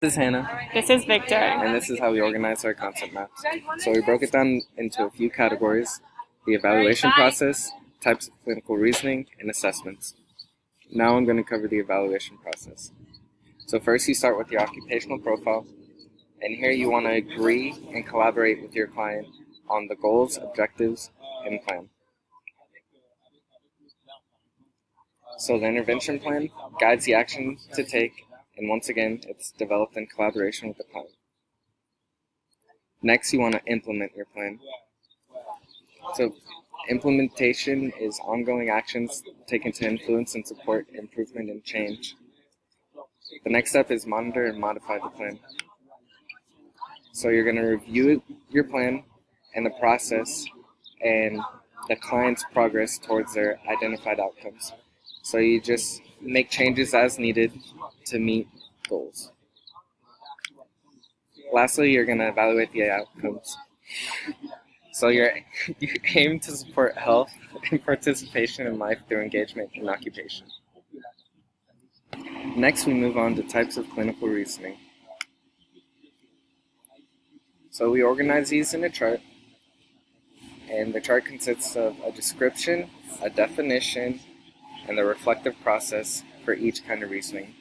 This is Hannah, This is Victor. and this is how we organize our concept maps. So we broke it down into a few categories: the evaluation process, types of clinical reasoning, and assessments. Now I'm going to cover the evaluation process. So first you start with your occupational profile, and here you want to agree and collaborate with your client on the goals, objectives, and plan. So the intervention plan guides the action to take, and once again, it's developed in collaboration with the client. Next, you want to implement your plan. So implementation is ongoing actions taken to influence and support improvement and change. The next step is monitor and modify the plan. So you're going to review your plan and the process and the client's progress towards their identified outcomes. So you just make changes as needed to meet goals. Lastly, you're going to evaluate the outcomes. So you aim to support health and participation in life through engagement in occupation. Next, we move on to types of clinical reasoning. So we organize these in a chart, and the chart consists of a description, a definition, and the reflective process for each kind of reasoning.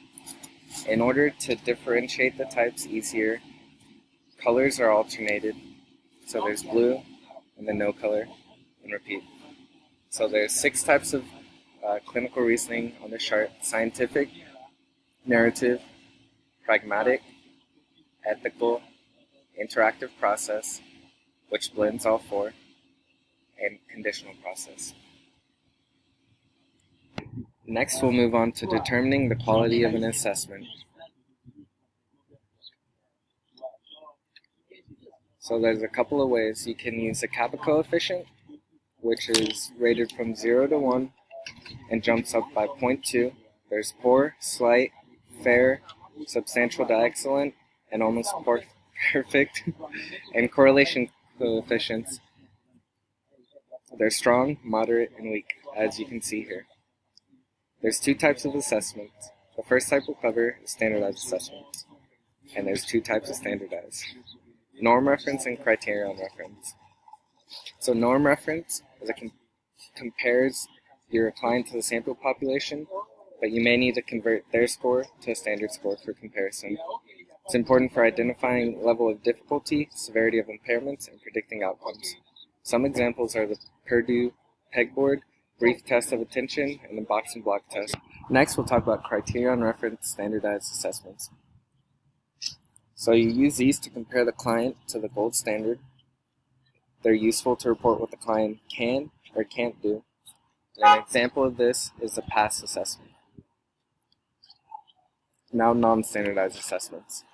In order to differentiate the types easier, colors are alternated. So there's blue, and then no color, and repeat. So there's 6 types of clinical reasoning on the chart: scientific, narrative, pragmatic, ethical, interactive process, which blends all 4, and conditional process. Next, we'll move on to determining the quality of an assessment. So there's a couple of ways. You can use a kappa coefficient, which is rated from 0 to 1 and jumps up by 0.2. There's poor, slight, fair, substantial to excellent, and almost perfect. And correlation coefficients. They're strong, moderate, and weak, as you can see here. There's 2 types of assessments. The first type we'll cover is standardized assessments. And there's 2 types of standardized: norm reference and criterion reference. So norm reference is compares your client to the sample population, but you may need to convert their score to a standard score for comparison. It's important for identifying level of difficulty, severity of impairments, and predicting outcomes. Some examples are the Purdue Pegboard, brief test of attention, and the box and block test. Next, we'll talk about criterion reference standardized assessments. So you use these to compare the client to the gold standard. They're useful to report what the client can or can't do. An example of this is the PASS assessment. Now, non-standardized assessments.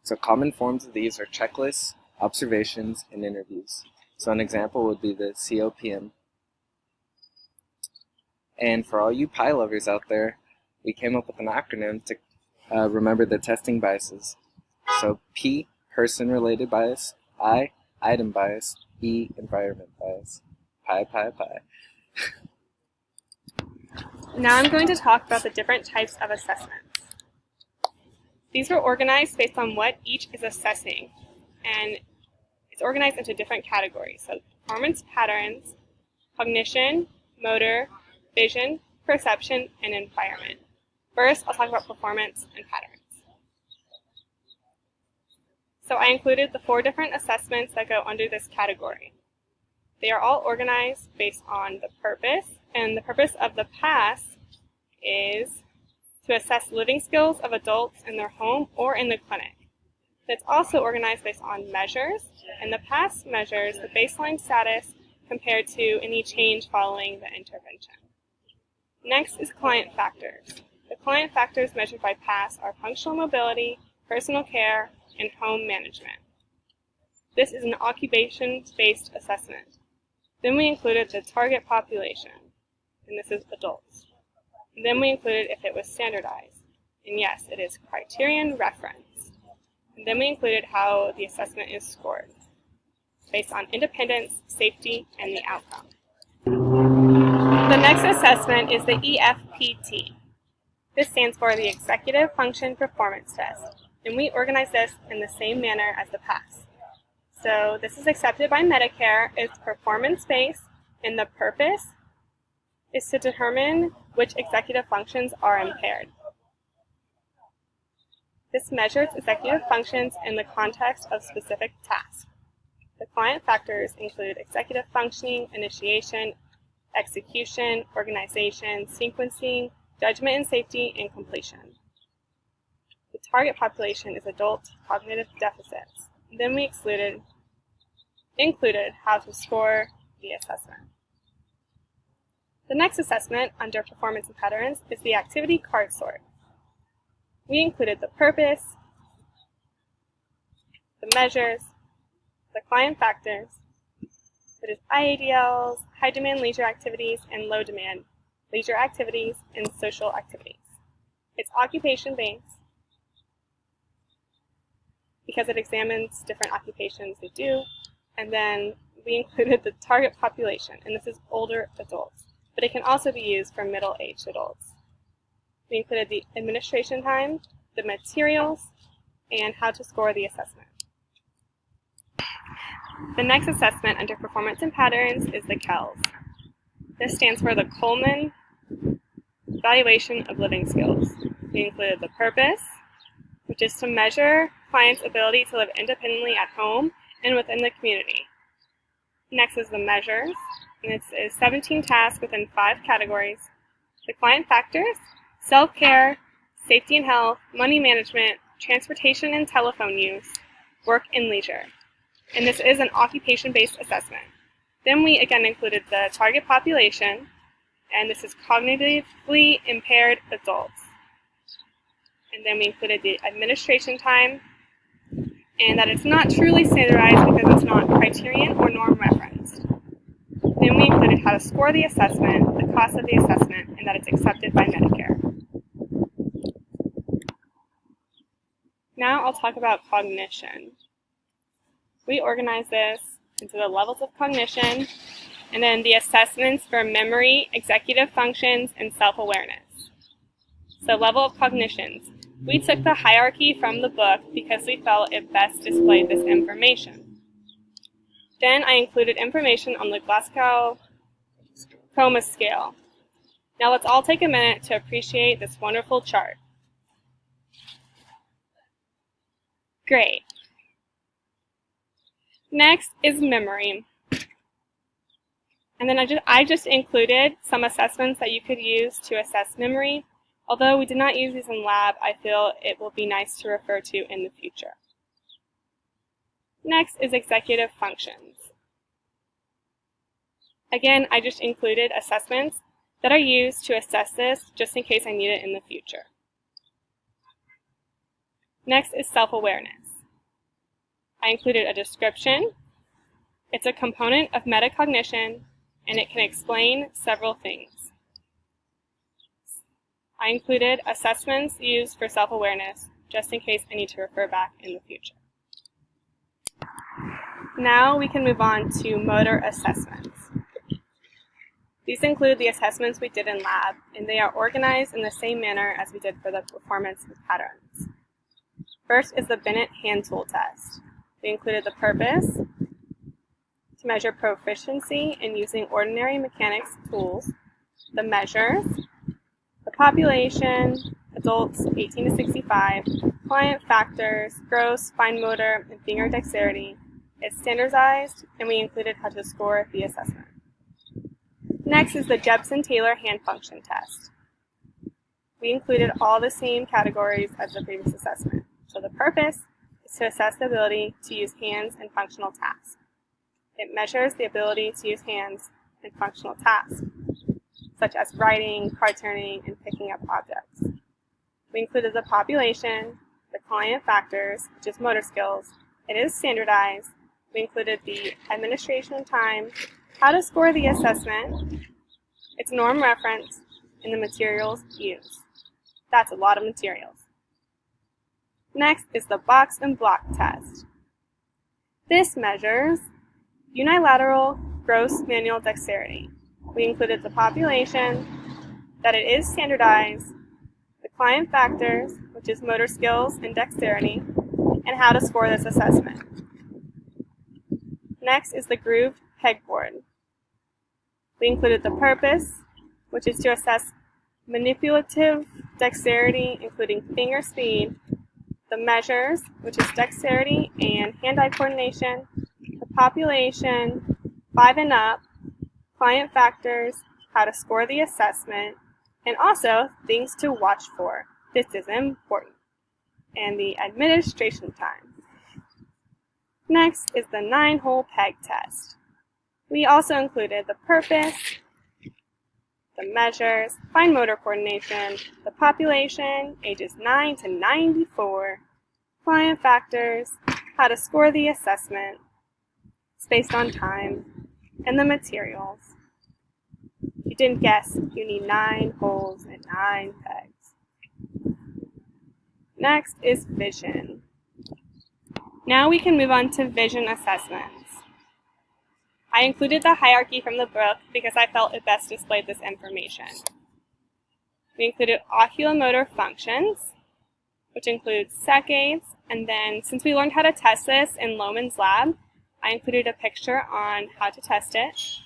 So common forms of these are checklists, observations, and interviews. So an example would be the COPM. And for all you pie lovers out there, we came up with an acronym to remember the testing biases. So P, person-related bias; I, item bias; E, environment bias. Pie. Now I'm going to talk about the different types of assessments. These were organized based on what each is assessing, and it's organized into different categories. So performance patterns, cognition, motor, vision, perception, and environment. First, I'll talk about performance and patterns. So I included the 4 different assessments that go under this category. They are all organized based on the purpose, and the purpose of the PASS is to assess living skills of adults in their home or in the clinic. It's also organized based on measures, and the PASS measures the baseline status compared to any change following the intervention. Next is client factors. The client factors measured by PASS are functional mobility, personal care, and home management. This is an occupation-based assessment. Then we included the target population, and this is adults. And then we included if it was standardized, and yes, it is criterion referenced. And then we included how the assessment is scored, based on independence, safety, and the outcome. The next assessment is the EFPT. This stands for the Executive Function Performance Test. and we organize this in the same manner as the PASS. So this is accepted by Medicare, it's performance-based, and the purpose is to determine which executive functions are impaired. This measures executive functions in the context of specific tasks. The client factors include executive functioning, initiation, execution, organization, sequencing, judgment and safety, and completion. The target population is adult cognitive deficits. Then we included how to score the assessment. The next assessment under performance and patterns is the activity card sort. We included the purpose, the measures, the client factors, such as IADLs, high demand leisure activities, and low demand leisure activities and social activities. It's occupation based because it examines different occupations they do, and then we included the target population, and this is older adults, but it can also be used for middle-aged adults. We included the administration time, the materials, and how to score the assessment. The next assessment under performance and patterns is the CELS. This stands for the Coleman Evaluation of Living Skills. We included the purpose, which is to measure clients' ability to live independently at home and within the community. Next is the measures, and it is 17 tasks within 5 categories. The client factors, self-care, safety and health, money management, transportation and telephone use, work and leisure. And this is an occupation-based assessment. Then we again included the target population, and this is cognitively impaired adults. And then we included the administration time, and that it's not truly standardized because it's not criterion or norm referenced. Then we included how to score the assessment, the cost of the assessment, and that it's accepted by Medicare. Now I'll talk about cognition. We organize this into the levels of cognition, and then the assessments for memory, executive functions, and self-awareness. So level of cognitions. We took the hierarchy from the book because we felt it best displayed this information. Then I included information on the Glasgow-Coma scale. Now let's all take a minute to appreciate this wonderful chart. Great. Next is memory. And then I just included some assessments that you could use to assess memory. Although we did not use these in lab, I feel it will be nice to refer to in the future. Next is executive functions. Again, I just included assessments that are used to assess this just in case I need it in the future. Next is self-awareness. I included a description. It's a component of metacognition, and it can explain several things. I included assessments used for self-awareness, just in case I need to refer back in the future. Now we can move on to motor assessments. These include the assessments we did in lab, and they are organized in the same manner as we did for the performance patterns. First is the Bennett hand tool test. We included the purpose, to measure proficiency in using ordinary mechanics tools, the measures, the population, adults 18 to 65, client factors, gross, fine motor, and finger dexterity. It's standardized, and we included how to score the assessment. Next is the Jepson-Taylor hand function test. We included all the same categories as the previous assessment. So the purpose is to assess the ability to use hands in functional tasks. It measures the ability to use hands in functional tasks, such as writing, card turning, and picking up objects. We included the population, the client factors, which is motor skills. It is standardized. We included the administration time, how to score the assessment, its norm reference, and the materials used. That's a lot of materials. Next is the box and block test. This measures unilateral gross manual dexterity. We included the population, that it is standardized, the client factors, which is motor skills and dexterity, and how to score this assessment. Next is the grooved pegboard. We included the purpose, which is to assess manipulative dexterity, including finger speed, the measures, which is dexterity and hand-eye coordination, the population, 5 and up, client factors, how to score the assessment, and also things to watch for. This is important. And the administration time. Next is the 9-hole peg test. We also included the purpose, the measures, fine motor coordination, the population, ages 9 to 94, client factors, how to score the assessment, it's based on time, and the materials. If you didn't guess, you need 9 holes and 9 pegs. Next is vision. Now we can move on to vision assessments. I included the hierarchy from the book because I felt it best displayed this information. We included oculomotor functions, which includes SEC aids, and then since we learned how to test this in Lohman's lab, I included a picture on how to test it.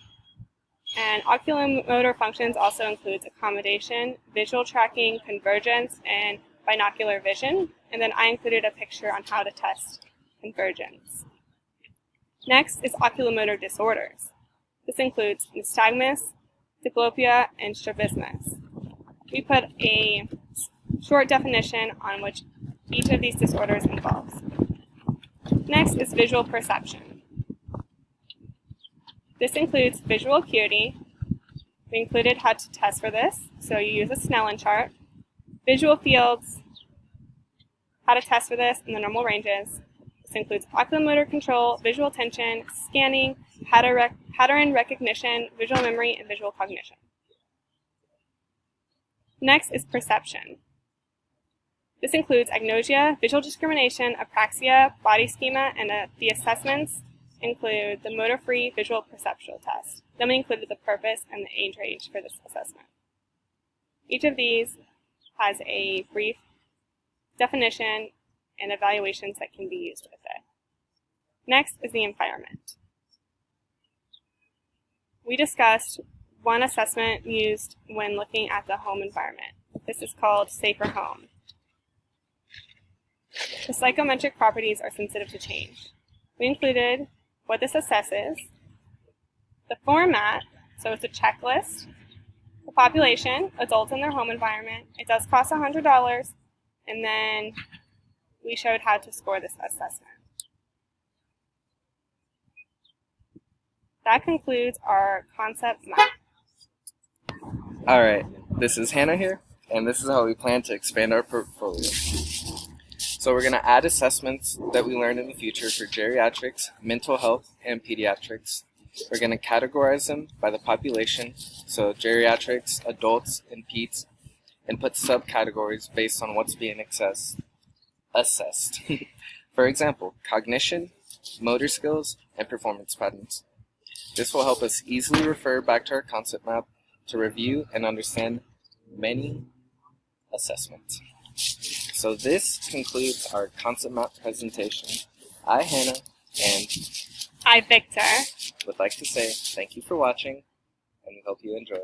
And oculomotor functions also includes accommodation, visual tracking, convergence, and binocular vision, and then I included a picture on how to test convergence. Next is oculomotor disorders. This includes nystagmus, diplopia, and strabismus. We put a short definition on which each of these disorders involves. Next is visual perception. This includes visual acuity. We included how to test for this, so you use a Snellen chart. Visual fields, how to test for this in the normal ranges. This includes oculomotor control, visual attention, scanning, pattern recognition, visual memory, and visual cognition. Next is perception. This includes agnosia, visual discrimination, apraxia, body schema, and the assessments include the motor-free visual perceptual test. Then we included the purpose and the age range for this assessment. Each of these has a brief definition and evaluations that can be used with it. Next is the environment. We discussed one assessment used when looking at the home environment. This is called Safer Home. The psychometric properties are sensitive to change. We included what this assesses, the format, so it's a checklist, the population, adults in their home environment. It does cost $100, and then we showed how to score this assessment. That concludes our concept map. Alright, this is Hannah here, and this is how we plan to expand our portfolio. So we're going to add assessments that we learned in the future for geriatrics, mental health, and pediatrics. We're going to categorize them by the population, so geriatrics, adults, and peds, and put subcategories based on what's being assessed. For example, cognition, motor skills, and performance patterns. This will help us easily refer back to our concept map to review and understand many assessments. So this concludes our concept map presentation. I, Hannah, and I, Victor, would like to say thank you for watching, and we hope you enjoy.